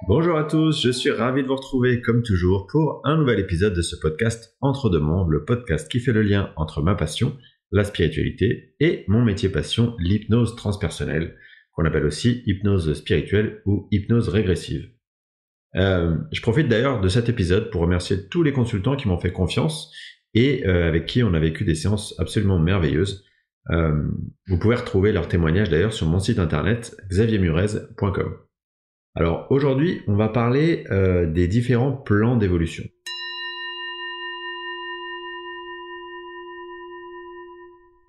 Bonjour à tous, je suis ravi de vous retrouver comme toujours pour un nouvel épisode de ce podcast Entre deux mondes, le podcast qui fait le lien entre ma passion, la spiritualité, et mon métier passion, l'hypnose transpersonnelle, qu'on appelle aussi hypnose spirituelle ou hypnose régressive. Je profite d'ailleurs de cet épisode pour remercier tous les consultants qui m'ont fait confiance et avec qui on a vécu des séances absolument merveilleuses. Vous pouvez retrouver leurs témoignages d'ailleurs sur mon site internet xaviermurez.com. Alors aujourd'hui, on va parler des différents plans d'évolution.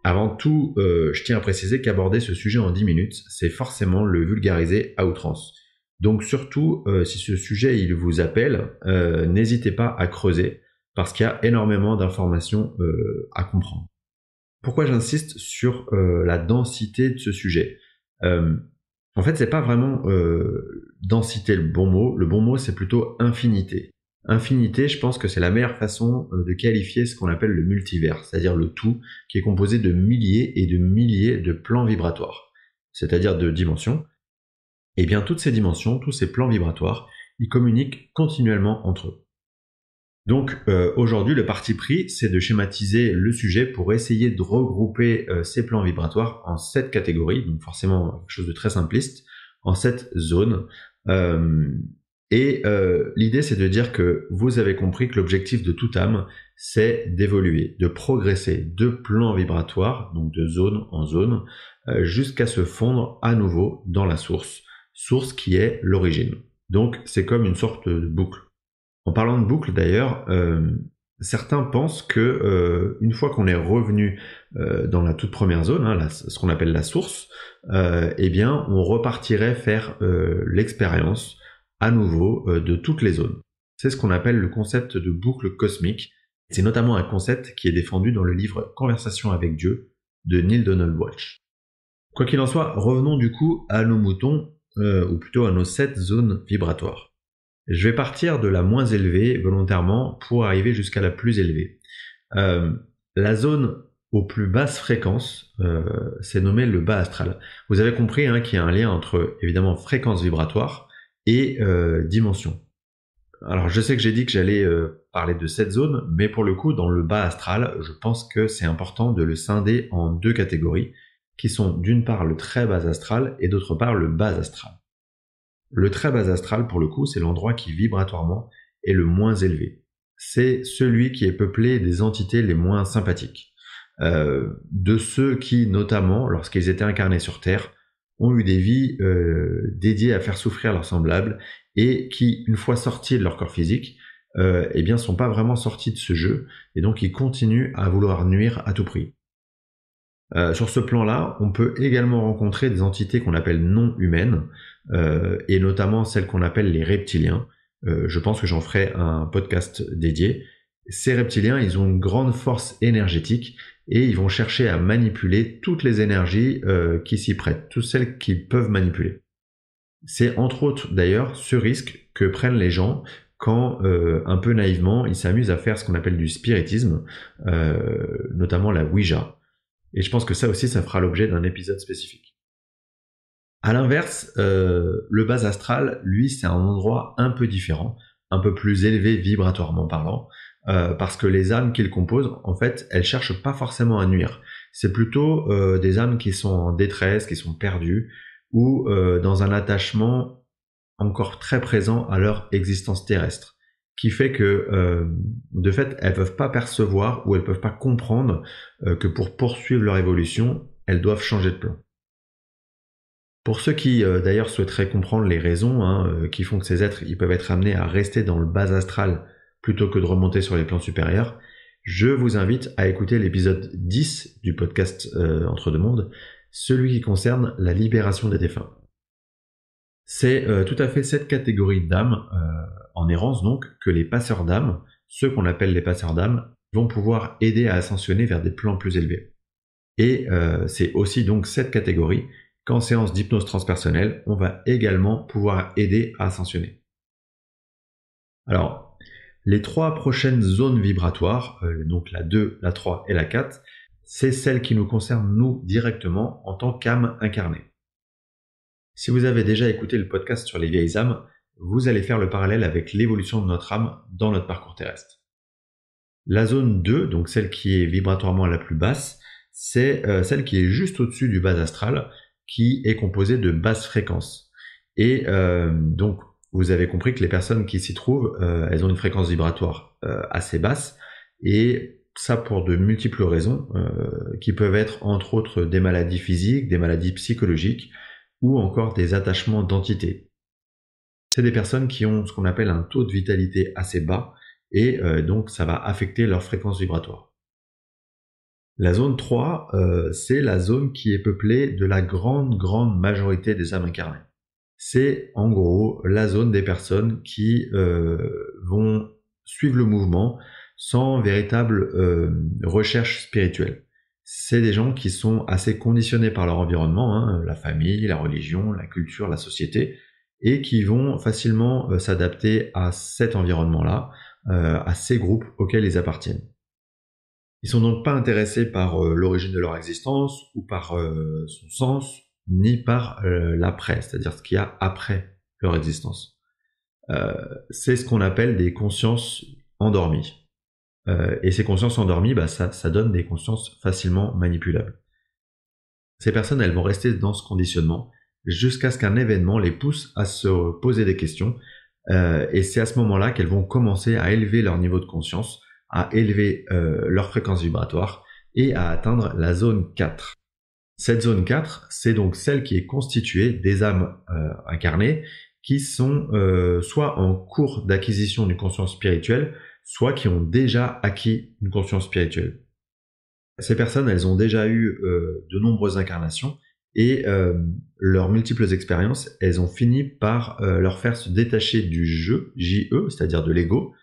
Avant tout, je tiens à préciser qu'aborder ce sujet en 10 minutes, c'est forcément le vulgariser à outrance. Donc surtout, si ce sujet il vous appelle, n'hésitez pas à creuser, parce qu'il y a énormément d'informations à comprendre. Pourquoi j'insiste sur la densité de ce sujet ? En fait, c'est pas vraiment densité le bon mot c'est plutôt infinité. Infinité, je pense que c'est la meilleure façon de qualifier ce qu'on appelle le multivers, c'est-à-dire le tout qui est composé de milliers et de milliers de plans vibratoires, c'est-à-dire de dimensions. Et bien toutes ces dimensions, tous ces plans vibratoires, ils communiquent continuellement entre eux. Donc aujourd'hui, le parti pris, c'est de schématiser le sujet pour essayer de regrouper ces plans vibratoires en 7 catégories, donc forcément quelque chose de très simpliste, en 7 zones. L'idée, c'est de dire que vous avez compris que l'objectif de toute âme, c'est d'évoluer, de progresser de plans vibratoires, donc de zone en zone, jusqu'à se fondre à nouveau dans la source qui est l'origine. Donc c'est comme une sorte de boucle. En parlant de boucle d'ailleurs, certains pensent que une fois qu'on est revenu dans la toute première zone, ce qu'on appelle la source, eh bien on repartirait faire l'expérience à nouveau de toutes les zones. C'est ce qu'on appelle le concept de boucle cosmique. C'est notamment un concept qui est défendu dans le livre Conversation avec Dieu de Neale Donald Walsch. Quoi qu'il en soit, revenons du coup à nos moutons, ou plutôt à nos 7 zones vibratoires. Je vais partir de la moins élevée volontairement pour arriver jusqu'à la plus élevée. La zone aux plus basses fréquences, c'est nommé le bas astral. Vous avez compris qu'il y a un lien entre évidemment fréquence vibratoire et dimension. Alors je sais que j'ai dit que j'allais parler de cette zone, mais pour le coup dans le bas astral, je pense que c'est important de le scinder en 2 catégories, qui sont d'une part le très bas astral et d'autre part le bas astral. Le très bas astral, pour le coup, c'est l'endroit qui vibratoirement est le moins élevé. C'est celui qui est peuplé des entités les moins sympathiques. De ceux qui, notamment, lorsqu'ils étaient incarnés sur Terre, ont eu des vies dédiées à faire souffrir leurs semblables et qui, une fois sortis de leur corps physique, sont pas vraiment sortis de ce jeu et donc ils continuent à vouloir nuire à tout prix. Sur ce plan-là, on peut également rencontrer des entités qu'on appelle non humaines, et notamment celles qu'on appelle les reptiliens. Je pense que j'en ferai un podcast dédié. Ces reptiliens, ils ont une grande force énergétique et ils vont chercher à manipuler toutes les énergies qui s'y prêtent, toutes celles qu'ils peuvent manipuler. C'est entre autres d'ailleurs ce risque que prennent les gens quand, un peu naïvement, ils s'amusent à faire ce qu'on appelle du spiritisme, notamment la Ouija. Et je pense que ça aussi, ça fera l'objet d'un épisode spécifique. À l'inverse, le bas astral, lui, c'est un endroit un peu différent, un peu plus élevé vibratoirement parlant, parce que les âmes qu'il compose, en fait, elles cherchent pas forcément à nuire. C'est plutôt des âmes qui sont en détresse, qui sont perdues, ou dans un attachement encore très présent à leur existence terrestre, qui fait que de fait elles peuvent pas percevoir ou elles peuvent pas comprendre que pour poursuivre leur évolution, elles doivent changer de plan. Pour ceux qui d'ailleurs souhaiteraient comprendre les raisons qui font que ces êtres ils peuvent être amenés à rester dans le bas astral plutôt que de remonter sur les plans supérieurs, je vous invite à écouter l'épisode 10 du podcast Entre deux mondes, celui qui concerne la libération des défunts. C'est tout à fait cette catégorie d'âmes en errance donc que les passeurs d'âmes, ceux qu'on appelle les passeurs d'âmes, vont pouvoir aider à ascensionner vers des plans plus élevés. Et c'est aussi donc cette catégorie qu'en séance d'hypnose transpersonnelle, on va également pouvoir aider à ascensionner. Alors, les 3 prochaines zones vibratoires, donc la 2, la 3 et la 4, c'est celles qui nous concernent nous directement en tant qu'âme incarnée. Si vous avez déjà écouté le podcast sur les vieilles âmes, vous allez faire le parallèle avec l'évolution de notre âme dans notre parcours terrestre. La zone 2, donc celle qui est vibratoirement la plus basse, c'est celle qui est juste au-dessus du bas astral, qui est composée de basses fréquences. Et donc, vous avez compris que les personnes qui s'y trouvent, elles ont une fréquence vibratoire assez basse, et ça pour de multiples raisons, qui peuvent être entre autres des maladies physiques, des maladies psychologiques, ou encore des attachements d'entités. C'est des personnes qui ont ce qu'on appelle un taux de vitalité assez bas, et donc ça va affecter leur fréquence vibratoire. La zone 3, c'est la zone qui est peuplée de la grande majorité des âmes incarnées. C'est en gros la zone des personnes qui vont suivre le mouvement sans véritable recherche spirituelle. C'est des gens qui sont assez conditionnés par leur environnement, hein, la famille, la religion, la culture, la société, et qui vont facilement s'adapter à cet environnement-là, à ces groupes auxquels ils appartiennent. Ils sont donc pas intéressés par l'origine de leur existence ou par son sens, ni par l'après, c'est-à-dire ce qu'il y a après leur existence. C'est ce qu'on appelle des consciences endormies. Et ces consciences endormies, ça donne des consciences facilement manipulables. Ces personnes, elles vont rester dans ce conditionnement jusqu'à ce qu'un événement les pousse à se poser des questions, et c'est à ce moment-là qu'elles vont commencer à élever leur niveau de conscience, à élever leur fréquence vibratoire et à atteindre la zone 4. Cette zone 4, c'est donc celle qui est constituée des âmes incarnées qui sont soit en cours d'acquisition d'une conscience spirituelle, soit qui ont déjà acquis une conscience spirituelle. Ces personnes, elles ont déjà eu de nombreuses incarnations et leurs multiples expériences, elles ont fini par leur faire se détacher du jeu, J-E, c'est-à-dire de l'ego,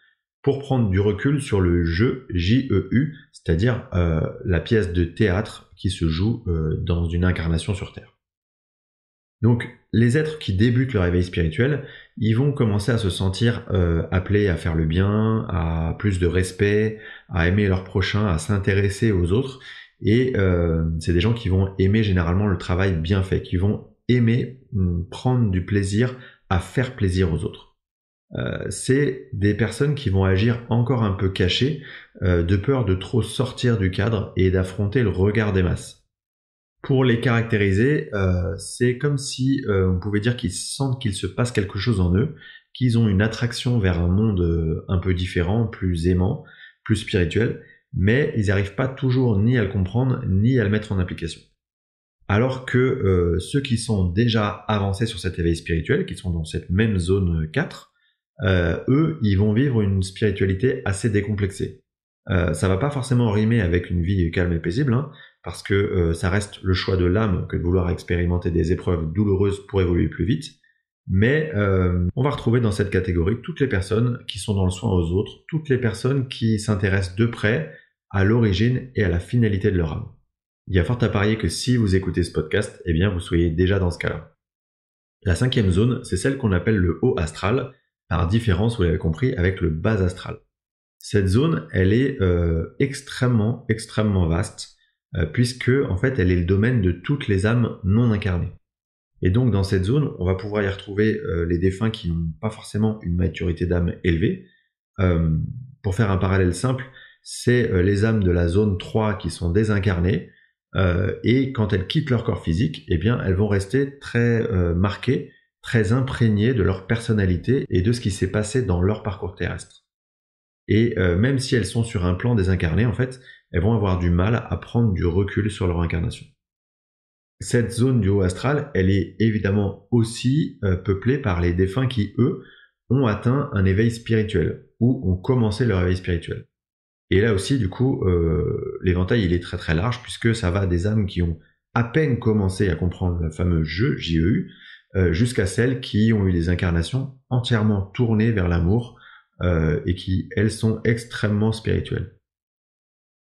pour prendre du recul sur le jeu J-E-U, c'est-à-dire la pièce de théâtre qui se joue dans une incarnation sur Terre. Donc, les êtres qui débutent le réveil spirituel, ils vont commencer à se sentir appelés à faire le bien, à plus de respect, à aimer leur prochain, à s'intéresser aux autres, et c'est des gens qui vont aimer généralement le travail bien fait, qui vont aimer prendre du plaisir à faire plaisir aux autres. C'est des personnes qui vont agir encore un peu cachées, de peur de trop sortir du cadre et d'affronter le regard des masses. Pour les caractériser, c'est comme si on pouvait dire qu'ils sentent qu'il se passe quelque chose en eux, qu'ils ont une attraction vers un monde un peu différent, plus aimant, plus spirituel, mais ils n'arrivent pas toujours ni à le comprendre, ni à le mettre en application. Alors que ceux qui sont déjà avancés sur cet éveil spirituel, qui sont dans cette même zone 4, eux, ils vont vivre une spiritualité assez décomplexée. Ça va pas forcément rimer avec une vie calme et paisible, hein, parce que ça reste le choix de l'âme que de vouloir expérimenter des épreuves douloureuses pour évoluer plus vite, mais on va retrouver dans cette catégorie toutes les personnes qui sont dans le soin aux autres, toutes les personnes qui s'intéressent de près à l'origine et à la finalité de leur âme. Il y a fort à parier que si vous écoutez ce podcast, eh bien vous soyez déjà dans ce cas-là. La 5e zone, c'est celle qu'on appelle le haut astral, par différence, vous l'avez compris, avec le bas astral. Cette zone, elle est extrêmement vaste, puisque en fait, elle est le domaine de toutes les âmes non incarnées. Et donc, dans cette zone, on va pouvoir y retrouver les défunts qui n'ont pas forcément une maturité d'âme élevée. Pour faire un parallèle simple, c'est les âmes de la zone 3 qui sont désincarnées, et quand elles quittent leur corps physique, eh bien, elles vont rester très marquées, très imprégnées de leur personnalité et de ce qui s'est passé dans leur parcours terrestre. Et même si elles sont sur un plan désincarné, en fait, elles vont avoir du mal à prendre du recul sur leur incarnation. Cette zone du haut astral, elle est évidemment aussi peuplée par les défunts qui, eux, ont atteint un éveil spirituel, ou ont commencé leur éveil spirituel. Et là aussi, du coup, l'éventail, il est très large, puisque ça va des âmes qui ont à peine commencé à comprendre le fameux jeu, J-E-U, jusqu'à celles qui ont eu des incarnations entièrement tournées vers l'amour, et qui, elles, sont extrêmement spirituelles.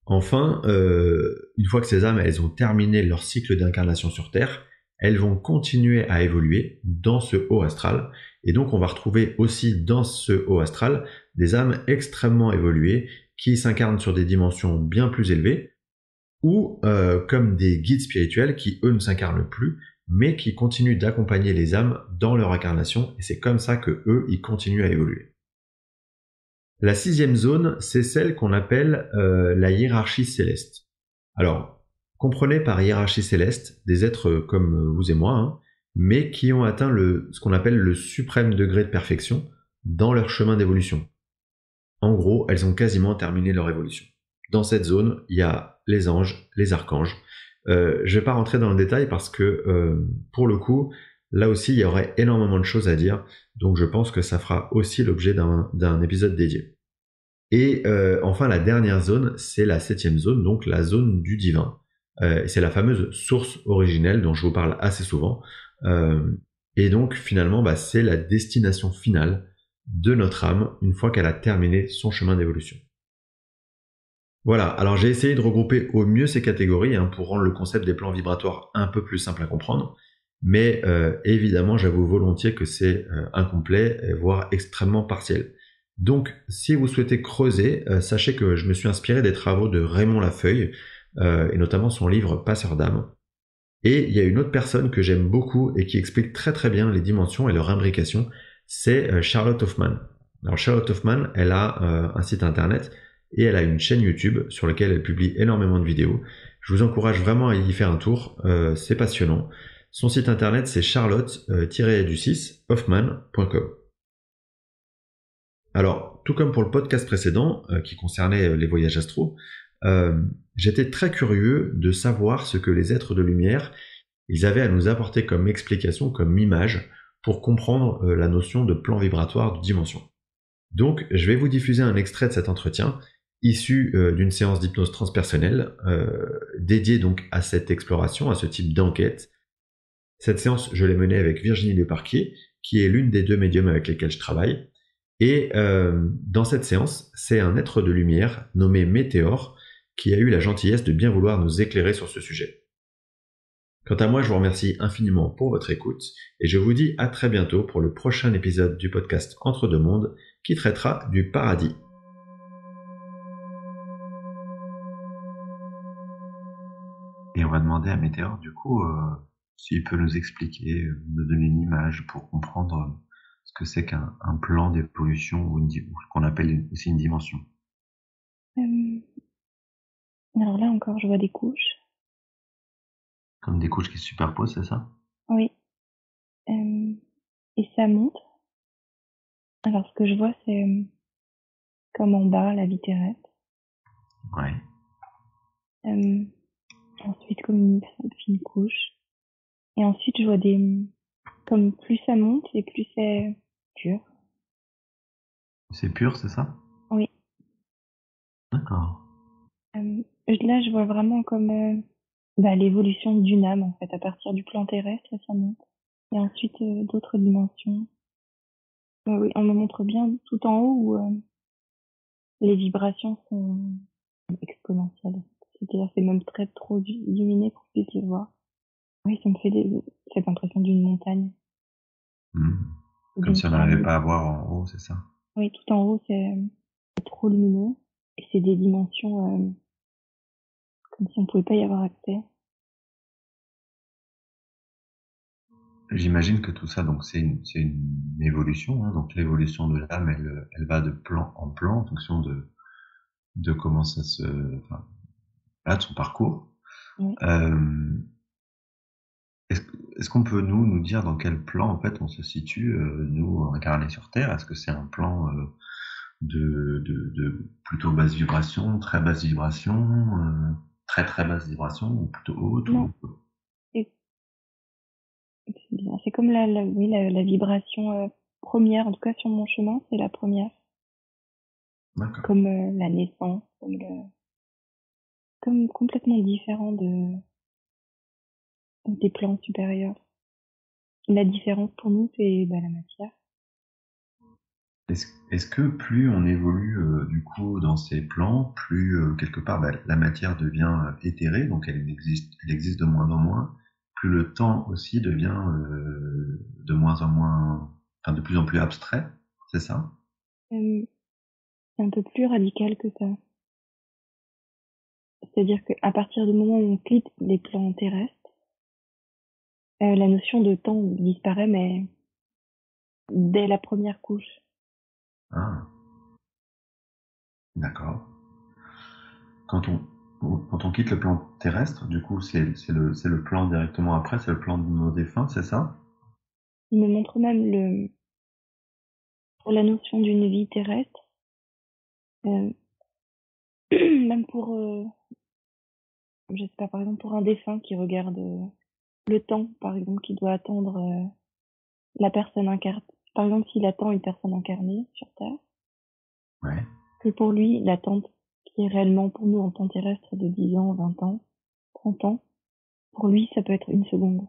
Enfin, une fois que ces âmes, elles ont terminé leur cycle d'incarnation sur Terre, elles vont continuer à évoluer dans ce haut astral, et donc on va retrouver aussi dans ce haut astral des âmes extrêmement évoluées qui s'incarnent sur des dimensions bien plus élevées, ou comme des guides spirituels qui, eux, ne s'incarnent plus mais qui continuent d'accompagner les âmes dans leur incarnation, et c'est comme ça que eux, ils continuent à évoluer. La 6e zone, c'est celle qu'on appelle la hiérarchie céleste. Alors, comprenez par hiérarchie céleste des êtres comme vous et moi, hein, mais qui ont atteint ce qu'on appelle le suprême degré de perfection dans leur chemin d'évolution. En gros, elles ont quasiment terminé leur évolution. Dans cette zone, il y a les anges, les archanges. Je vais pas rentrer dans le détail parce que, pour le coup, là aussi, il y aurait énormément de choses à dire, donc je pense que ça fera aussi l'objet d'un épisode dédié. Et enfin, la dernière zone, c'est la 7e zone, donc la zone du divin. C'est la fameuse source originelle dont je vous parle assez souvent. Et donc, finalement, c'est la destination finale de notre âme une fois qu'elle a terminé son chemin d'évolution. Voilà, alors j'ai essayé de regrouper au mieux ces catégories pour rendre le concept des plans vibratoires un peu plus simple à comprendre, mais évidemment j'avoue volontiers que c'est incomplet, voire extrêmement partiel. Donc si vous souhaitez creuser, sachez que je me suis inspiré des travaux de Raymond Lafeuille, et notamment son livre Passeur d'âme. Et il y a une autre personne que j'aime beaucoup et qui explique très très bien les dimensions et leur imbrication, c'est Charlotte Hoffman. Alors Charlotte Hoffman, elle a un site internet et elle a une chaîne YouTube sur laquelle elle publie énormément de vidéos. Je vous encourage vraiment à y faire un tour, c'est passionnant. Son site internet c'est charlotte-hoffman.com. Alors, tout comme pour le podcast précédent qui concernait les voyages astro, j'étais très curieux de savoir ce que les êtres de lumière ils avaient à nous apporter comme explication, comme image, pour comprendre la notion de plan vibratoire de dimension. Donc, je vais vous diffuser un extrait de cet entretien, issu d'une séance d'hypnose transpersonnelle, dédiée donc à cette exploration, à ce type d'enquête. Cette séance, je l'ai menée avec Virginie Leparquier, qui est l'une des 2 médiums avec lesquelles je travaille. Et dans cette séance, c'est un être de lumière nommé Météore qui a eu la gentillesse de bien vouloir nous éclairer sur ce sujet. Quant à moi, je vous remercie infiniment pour votre écoute et je vous dis à très bientôt pour le prochain épisode du podcast Entre deux mondes qui traitera du paradis. Et on va demander à Météore, du coup, s'il peut nous expliquer, nous donner une image pour comprendre ce que c'est qu'un plan d'évolution ou ce qu'on appelle aussi une dimension. Alors là encore, je vois des couches. Comme des couches qui se superposent, c'est ça? Oui. Et ça monte. Alors ce que je vois, c'est comme en bas, la vie terrestre. Ouais. Ensuite, comme une fine couche. Et ensuite, je vois comme plus ça monte et plus c'est pur. C'est pur, c'est ça? Oui. D'accord. Là, je vois vraiment comme l'évolution d'une âme, en fait, à partir du plan terrestre, ça monte. Et ensuite, d'autres dimensions. Oui, on me montre bien tout en haut où les vibrations sont exponentielles. C'est-à-dire, c'est même très trop illuminé pour que vous puissiez voir. Oui, ça me fait cette impression d'une montagne. Comme si on n'arrivait pas à voir en haut, c'est ça? Oui, tout en haut, c'est trop lumineux. Et c'est des dimensions comme si on pouvait pas y avoir accès. J'imagine que tout ça, donc c'est une évolution. Donc l'évolution de l'âme, elle va de plan en plan en fonction de comment ça de son parcours. Oui. Est-ce qu'on peut nous dire dans quel plan en fait on se situe, nous incarnés sur Terre? Est-ce que c'est un plan de plutôt basse vibration, très basse vibration, très très basse vibration, ou plutôt haute? Non. C'est comme la vibration première, en tout cas sur mon chemin, c'est la première. D'accord. Comme la naissance, comme complètement différent des plans supérieurs. La différence pour nous, c'est la matière. Est-ce que plus on évolue du coup dans ces plans, plus quelque part la matière devient éthérée, donc elle existe de moins en moins, plus le temps aussi devient de moins en moins, de plus en plus abstrait, c'est ça? C'est un peu plus radical que ça. C'est-à-dire qu'à partir du moment où on quitte les plans terrestres, La notion de temps disparaît, mais dès la première couche. Ah, d'accord. Quand on, quand on quitte le plan terrestre, du coup, c'est le plan directement après, c'est le plan de nos défunts, c'est ça? Il me montre même pour la notion d'une vie terrestre, euh, même je sais pas, par exemple, pour un défunt qui regarde le temps, par exemple, qui doit attendre la personne incarnée. Par exemple, s'il attend une personne incarnée sur Terre, Ouais. que pour lui, l'attente qui est réellement pour nous en temps terrestre de 10 ans, 20 ans, 30 ans, pour lui, ça peut être une seconde.